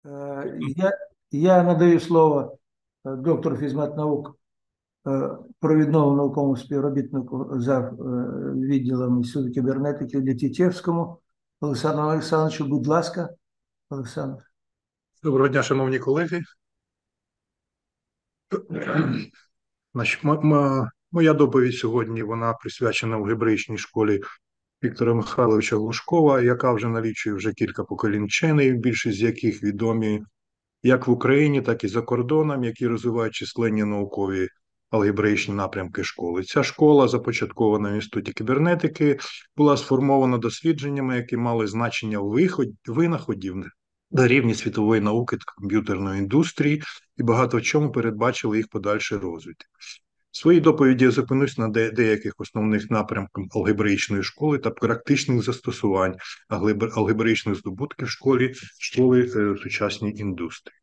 Я, я надаю слово доктору фізмат-наук, провідному науковому співробітнику за відділом Інституту кібернетики Летичевському Олександру Олександровичу. Будь ласка, Олександр. Доброго дня, шановні колеги. Значить, моя доповідь сьогодні вона присвячена алгебраїчній школі Віктора Михайловича Глушкова, яка вже налічує кілька поколінь вчених, більшість з яких відомі як в Україні, так і за кордоном, які розвивають численні наукові алгебраїчні напрямки школи. Ця школа, започаткована в Інституті кібернетики, була сформована дослідженнями, які мали значення винаходів на рівні світової науки та комп'ютерної індустрії, і багато в чому передбачили їх подальший розвиток. В своїй доповіді я зупинюсь на деяких основних напрямках алгебраїчної школи та практичних застосувань алгебраїчних здобутків школи в сучасній індустрії.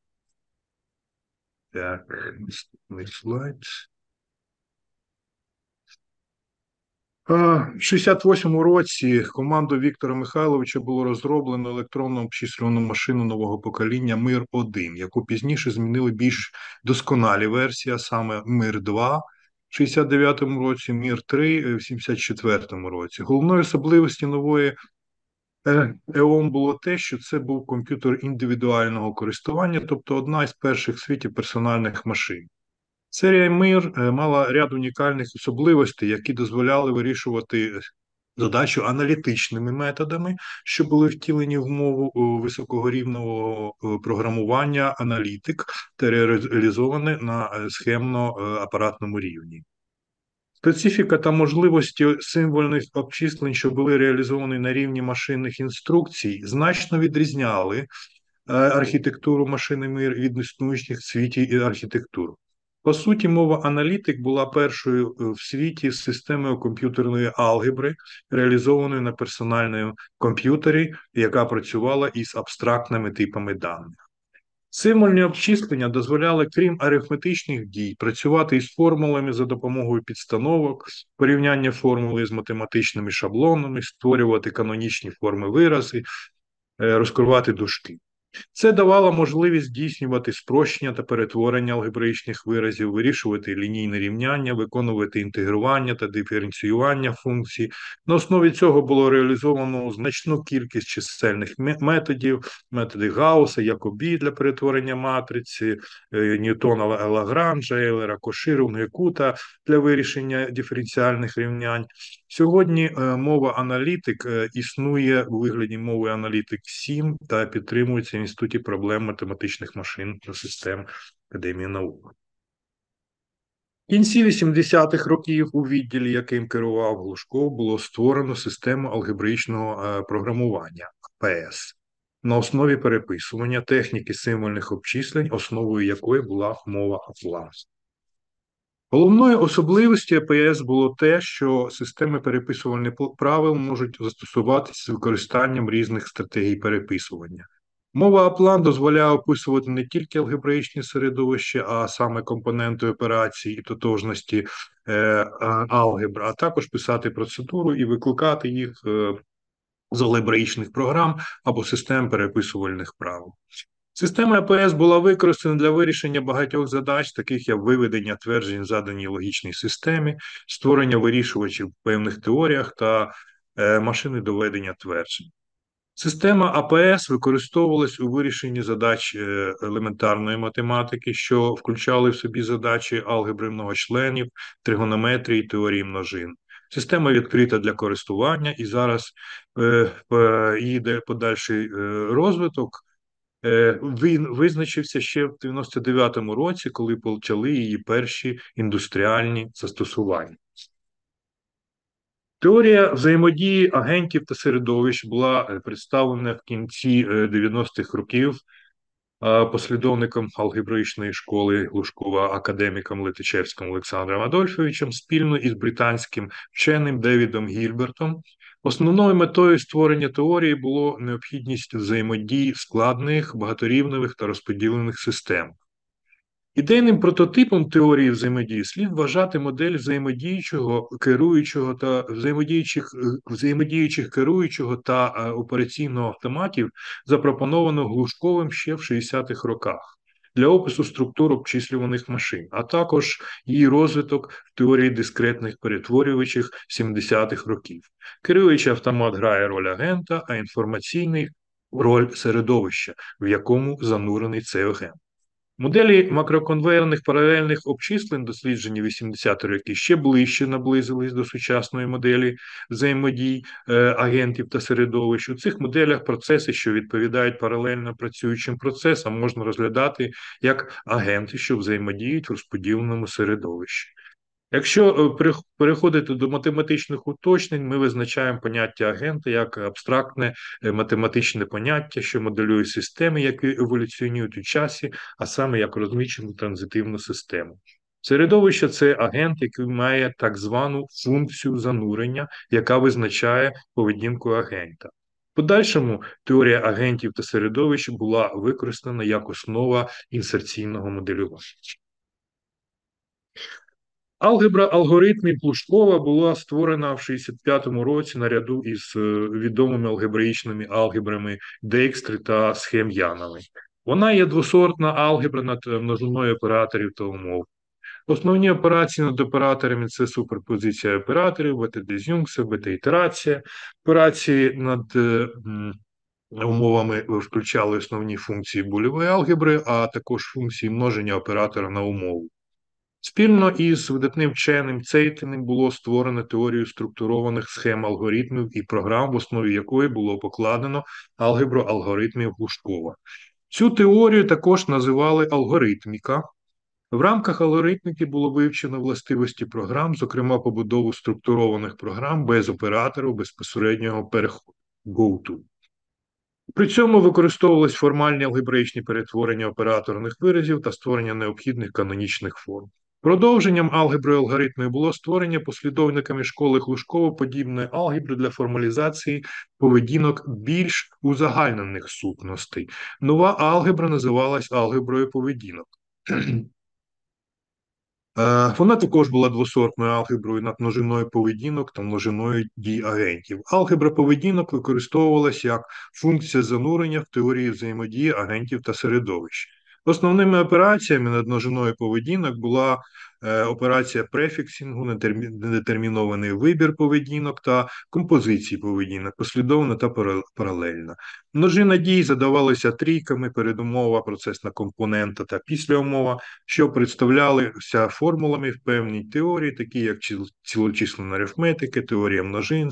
Так, наступний слайд. В 1968 році командою Віктора Михайловича було розроблено електронну обчислювану машину нового покоління МИР-1, яку пізніше змінили більш досконалі версії, а саме МИР-2 в 1969 році, МИР-3 в 1974 році. Головною особливістю нової ЕОМ було те, що це був комп'ютер індивідуального користування, тобто одна із перших в світі персональних машин. Серія МИР мала ряд унікальних особливостей, які дозволяли вирішувати задачу аналітичними методами, що були втілені в мову високорівневого програмування аналітик та реалізовані на схемно-апаратному рівні. Специфіка та можливості символьних обчислень, що були реалізовані на рівні машинних інструкцій, значно відрізняли архітектуру машини МИР від існуючих в світі архітектур. По суті, мова аналітик була першою в світі з системою комп'ютерної алгебри, реалізованою на персональному комп'ютері, яка працювала із абстрактними типами даних. Символьні обчислення дозволяли, крім арифметичних дій, працювати із формулами за допомогою підстановок, порівняння формули з математичними шаблонами, створювати канонічні форми вирази, розкривати дужки. Це давало можливість здійснювати спрощення та перетворення алгебраїчних виразів, вирішувати лінійне рівняння, виконувати інтегрування та диференціювання функцій. На основі цього було реалізовано значну кількість чисельних методів, методи Гаусса, Якобі для перетворення матриці, Ньютона Лагранжа, Ейлера Коши, Гекута для вирішення диференціальних рівнянь. Сьогодні мова аналітик існує у вигляді мови аналітик 7 та підтримується в Інституті проблем математичних машин та систем Академії наук. В кінці 80-х років у відділі, яким керував Глушков, було створено систему алгебраїчного програмування АПС на основі переписування техніки символьних обчислень, основою якої була мова Аплан. Головною особливістю АПС було те, що системи переписувальних правил можуть застосуватися з використанням різних стратегій переписування. Мова Аплан дозволяє описувати не тільки алгебраїчні середовища, а саме компоненти операцій і тотожності алгебр, а також писати процедуру і викликати їх з алгебраїчних програм або систем переписувальних правил. Система АПС була використана для вирішення багатьох задач, таких як виведення тверджень в заданій логічній системі, створення вирішувачів в певних теоріях та машини доведення тверджень. Система АПС використовувалась у вирішенні задач елементарної математики, що включали в собі задачі алгебри многочленів, тригонометрії, теорії множин. Система відкрита для користування і зараз її подальший розвиток він визначився ще в 99-му році, коли почали її перші індустріальні застосування. Теорія взаємодії агентів та середовищ була представлена в кінці 90-х років послідовником алгебраїчної школи Глушкова академіком Летичевським Олександром Адольфовичем спільно із британським вченим Девідом Гільбертом. Основною метою створення теорії було необхідність взаємодії складних, багаторівневих та розподілених систем. Ідейним прототипом теорії взаємодії слід вважати модель взаємодіючого керуючого та взаємодіючих керуючого та операційного автоматів, запропонованого Глушковим ще в 60-х роках для опису структур обчислюваних машин, а також її розвиток в теорії дискретних перетворювачів 70-х років. Керуючий автомат грає роль агента, а інформаційний роль середовища, в якому занурений цей агент. Моделі макроконвейерних паралельних обчислень, досліджені 80-ті роки, ще ближче наблизились до сучасної моделі взаємодій агентів та середовищ. У цих моделях процеси, що відповідають паралельно працюючим процесам, можна розглядати як агенти, що взаємодіють в розподіленому середовищі. Якщо переходити до математичних уточнень, ми визначаємо поняття агента як абстрактне математичне поняття, що моделює системи, які еволюціонують у часі, а саме як розмічену транзитивну систему. Середовище – це агент, який має так звану функцію занурення, яка визначає поведінку агента. В подальшому теорія агентів та середовищ була використана як основа інсерційного моделювання. Алгебра алгоритмів Глушкова була створена в 65-му році наряду із відомими алгебраїчними алгебрами Dijkstra та Схем'янової. Вона є двосортна алгебра над множиною операторів та умов. Основні операції над операторами – це суперпозиція операторів, бета-диз'юнкція, бета-ітерація. Операції над умовами включали основні функції булевої алгебри, а також функції множення оператора на умову. Спільно із видатним вченим Цейтиним було створено теорію структурованих схем алгоритмів і програм, в основі якої було покладено алгебру алгоритмів Глушкова. Цю теорію також називали алгоритміка. В рамках алгоритміки було вивчено властивості програм, зокрема побудову структурованих програм без операторів безпосереднього переходу (go-to). При цьому використовувались формальні алгебраїчні перетворення операторних виразів та створення необхідних канонічних форм. Продовженням алгебри алгоритмів було створення послідовниками школи Глушкова подібної алгебри для формалізації поведінок більш узагальнених сутностей. Нова алгебра називалась алгеброю поведінок. Вона також була двосортною алгеброю над множиною поведінок та множиною дій агентів. Алгебра поведінок використовувалася як функція занурення в теорії взаємодії агентів та середовищ. Основними операціями над множиною поведінок була операція префіксингу, недетермінований вибір поведінок та композиції поведінок, послідовно та паралельно. Множина дій задавалася трійками, передумова, процесна компонента та післяумова, що представлялися формулами в певній теорії, такі як цілочисленна арифметика, теорія множин,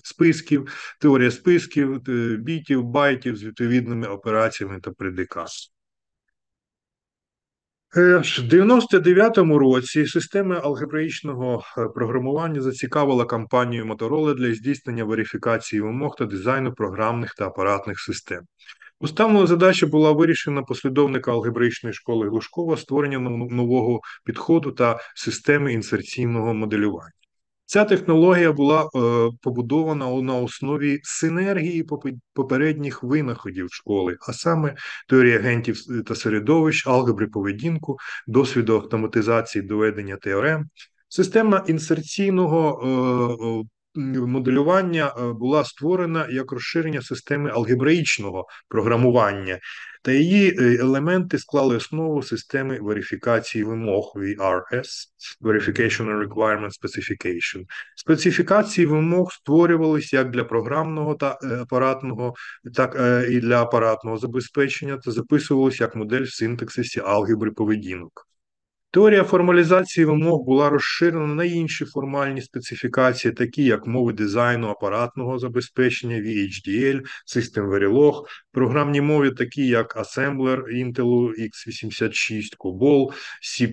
списків, теорія списків, бітів, байтів з відповідними операціями та предикатами. В 99-му році системи алгебраїчного програмування зацікавила компанію Motorola для здійснення верифікації вимог та дизайну програмних та апаратних систем. Поставленою задача була вирішена послідовника алгебраїчної школи Глушкова створення нового підходу та системи інсерційного моделювання. Ця технологія була побудована на основі синергії попередніх винаходів школи, а саме теорії агентів та середовищ, алгебри поведінку, досвіду автоматизації доведення теорем. Система інсерційного моделювання була створена як розширення системи алгебраїчного програмування, та її елементи склали основу системи верифікації вимог VRS – Verification Requirement Specification. Специфікації вимог створювалися як для програмного та апаратного, так і для апаратного забезпечення та записувалися як модель в синтаксисі алгебри поведінок. Теорія формалізації вимог була розширена на інші формальні специфікації, такі як мови дизайну апаратного забезпечення, VHDL, System Verilog, програмні мови, такі як Assembler, Intel x86, COBOL, C++,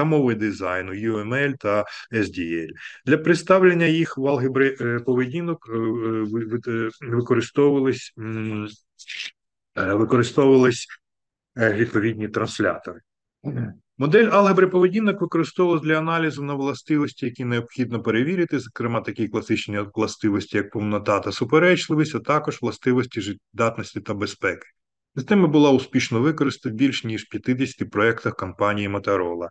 мови дизайну, UML та SDL. Для представлення їх в алгебри поведінок використовувались відповідні транслятори. Модель алгебри поведінок використовувалась для аналізу на властивості, які необхідно перевірити, зокрема такі класичні властивості, як повнота та суперечливість, а також властивості життєздатності та безпеки. Система була успішно використана в більш ніж 50 проєктах компанії Motorola.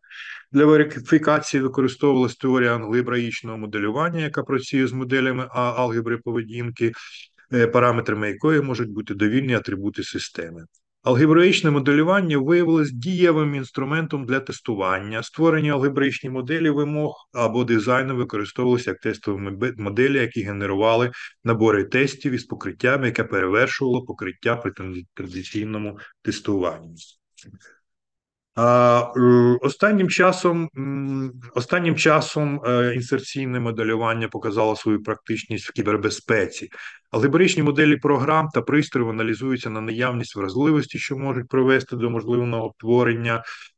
Для верифікації використовувалась теорія алгебраїчного моделювання, яка працює з моделями алгебри поведінки, параметрами якої можуть бути довільні атрибути системи. Алгебраїчне моделювання виявилось дієвим інструментом для тестування. Створені алгебраїчні моделі вимог або дизайну використовувалися як тестові моделі, які генерували набори тестів із покриттям, яке перевершувало покриття при традиційному тестуванні. Останнім часом інсерційне моделювання показало свою практичність в кібербезпеці. Алгебраїчні моделі програм та пристроїв аналізуються на наявність вразливості, що можуть привести до можливого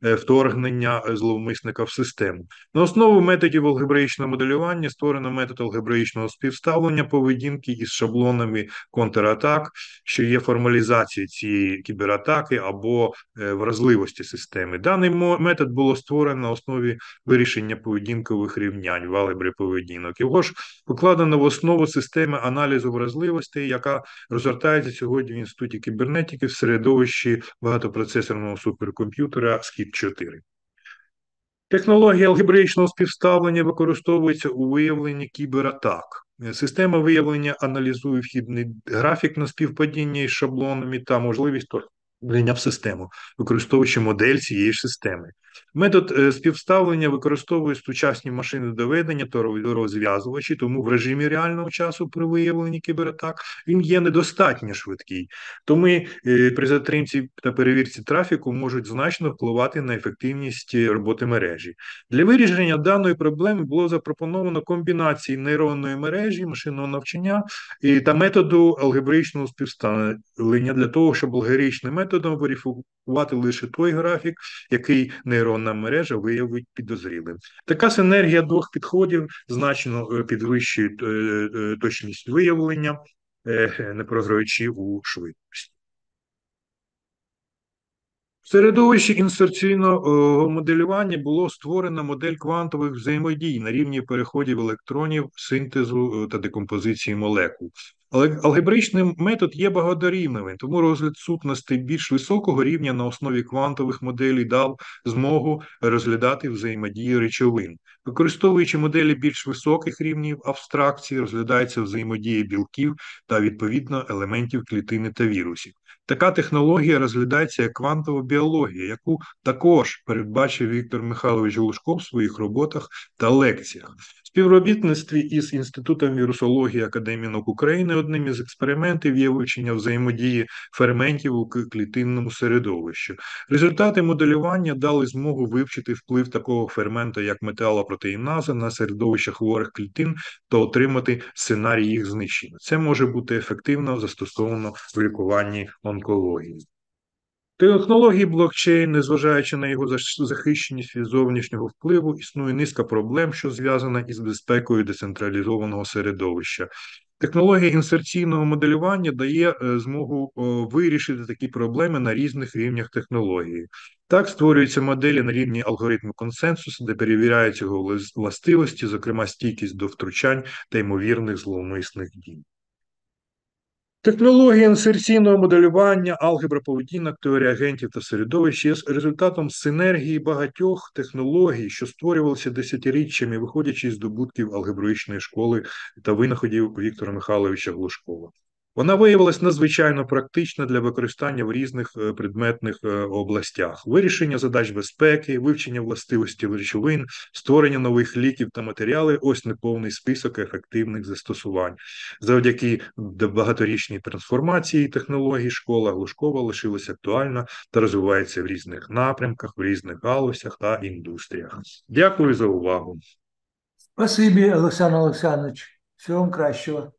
вторгнення зловмисника в систему. На основу методів алгебраїчного моделювання створено метод алгебраїчного співставлення поведінки із шаблонами контратак, що є формалізацією цієї кібератаки або вразливості системи. Даний метод було створено на основі вирішення поведінкових рівнянь в алгебрі поведінок. Його ж покладено в основу системи аналізу вразливостей, яка розгортається сьогодні в Інституті кібернетики в середовищі багатопроцесорного суперкомп'ютера SCIP-4. Технологія алгебраїчного співставлення використовується у виявленні кібератак. Система виявлення аналізує вхідний графік на співпадіння із шаблонами та можливість вторгнення в систему, використовуючи модель цієї ж системи. Метод співставлення використовує сучасні машини доведення та розв'язувачі, тому в режимі реального часу при виявленні кібератак він є недостатньо швидкий. Тому при затримці та перевірці трафіку можуть значно впливати на ефективність роботи мережі. Для вирішення даної проблеми було запропоновано комбінації нейронної мережі, машинного навчання та методу алгебраїчного співставлення для того, щоб алгебраїчним методом верифікувати лише той графік, який нейронна мережа виявить підозрілим. Така синергія двох підходів значно підвищує точність виявлення, не програючи у швидкості. В середовищі інсерційного моделювання було створено модель квантових взаємодій на рівні переходів електронів, синтезу та декомпозиції молекул. Алгебраїчний метод є багаторівневим, тому розгляд сутностей більш високого рівня на основі квантових моделей дав змогу розглядати взаємодії речовин. Використовуючи моделі більш високих рівнів абстракції, розглядається взаємодії білків та, відповідно, елементів клітини та вірусів. Така технологія розглядається як квантова біологія, яку також передбачив Віктор Михайлович Глушко в своїх роботах та лекціях. В співробітництві із Інститутом вірусології Академії наук України одним із експериментів є вивчення взаємодії ферментів у клітинному середовищі. Результати моделювання дали змогу вивчити вплив такого фермента, як металопротеїназа, на середовище хворих клітин та отримати сценарій їх знищення. Це може бути ефективно застосовано в лікуванні онкології. Технології блокчейн, незважаючи на його захищеність від зовнішнього впливу, існує низка проблем, що зв'язана із безпекою децентралізованого середовища. Технологія інсерційного моделювання дає змогу вирішити такі проблеми на різних рівнях технології. Так створюються моделі на рівні алгоритму консенсусу, де перевіряються його властивості, зокрема стійкість до втручань та ймовірних зловмисних дій. Технологія інсерційного моделювання, алгебра поведінок, теорія агентів та середовищ є результатом синергії багатьох технологій, що створювалися десятиріччями, виходячи з здобутків алгебраїчної школи та винаходів Віктора Михайловича Глушкова. Вона виявилась надзвичайно практична для використання в різних предметних областях: вирішення задач безпеки, вивчення властивості речовин, створення нових ліків та матеріалів – ось неповний список ефективних застосувань. Завдяки багаторічній трансформації технологій школа Глушкова лишилася актуальна та розвивається в різних напрямках, в різних галузях та індустріях. Дякую за увагу. Спасибі, Олександр Олександрович. Всього вам кращого.